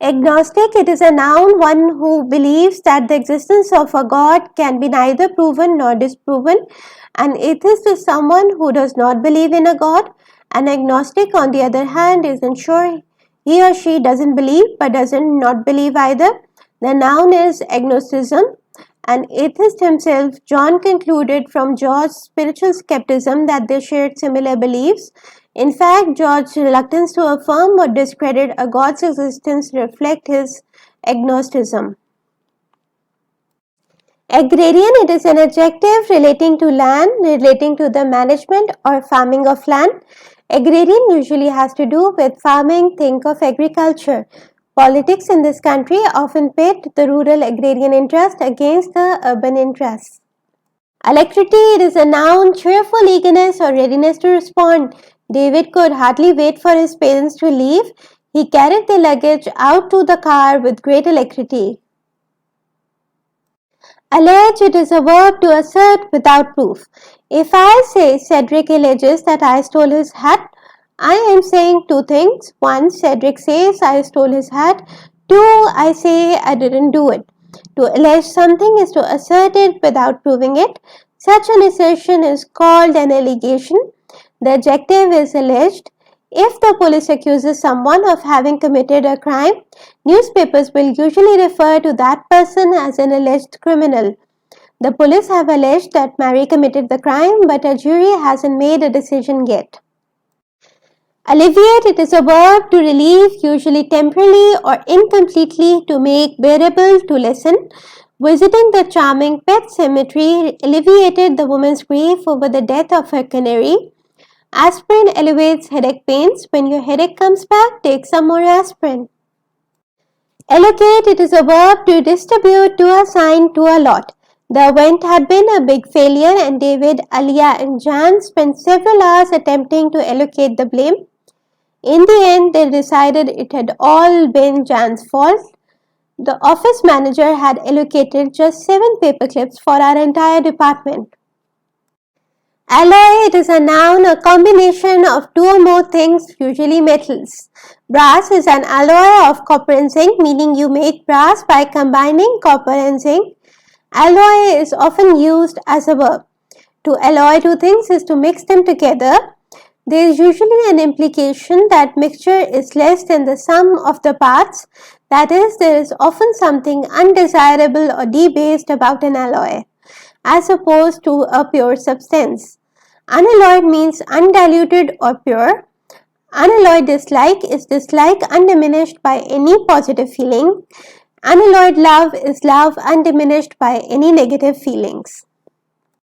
Agnostic, it is a noun, one who believes that the existence of a God can be neither proven nor disproven. An atheist is someone who does not believe in a God. An agnostic, on the other hand, isn't sure he or she doesn't believe but doesn't not believe either. The noun is agnosticism. An atheist himself, John concluded from George's spiritual skepticism that they shared similar beliefs. In fact, George's reluctance to affirm or discredit a God's existence reflects his agnosticism. Agrarian, it is an adjective relating to land, relating to the management or farming of land. Agrarian usually has to do with farming. Think of agriculture. Politics in this country often pit the rural agrarian interest against the urban interests. Alacrity, it is a noun, cheerful eagerness or readiness to respond. David could hardly wait for his parents to leave. He carried the luggage out to the car with great alacrity. Allege, it is a verb to assert without proof. If I say Cedric alleges that I stole his hat, I am saying two things. One, Cedric says I stole his hat. Two, I say I didn't do it. To allege something is to assert it without proving it. Such an assertion is called an allegation. The adjective is alleged. If the police accuses someone of having committed a crime, newspapers will usually refer to that person as an alleged criminal. The police have alleged that Mary committed the crime, but a jury hasn't made a decision yet. Alleviate, it is a verb to relieve, usually temporarily or incompletely, to make bearable, to lessen. Visiting the charming pet cemetery alleviated the woman's grief over the death of her canary. Aspirin alleviates headache pains. When your headache comes back, take some more aspirin. Allocate, it is a verb to distribute, to assign, to allot. The event had been a big failure and David, Alia and Jan spent several hours attempting to allocate the blame. In the end, they decided it had all been Jan's fault. The office manager had allocated just 7 paper clips for our entire department. Alloy, it is a noun, a combination of 2 or more things, usually metals. Brass is an alloy of copper and zinc, meaning you make brass by combining copper and zinc. Alloy is often used as a verb. To alloy 2 things is to mix them together. There is usually an implication that mixture is less than the sum of the parts. That is, there is often something undesirable or debased about an alloy, as opposed to a pure substance. Unalloyed means undiluted or pure. Unalloyed dislike is dislike undiminished by any positive feeling. Unalloyed love is love undiminished by any negative feelings.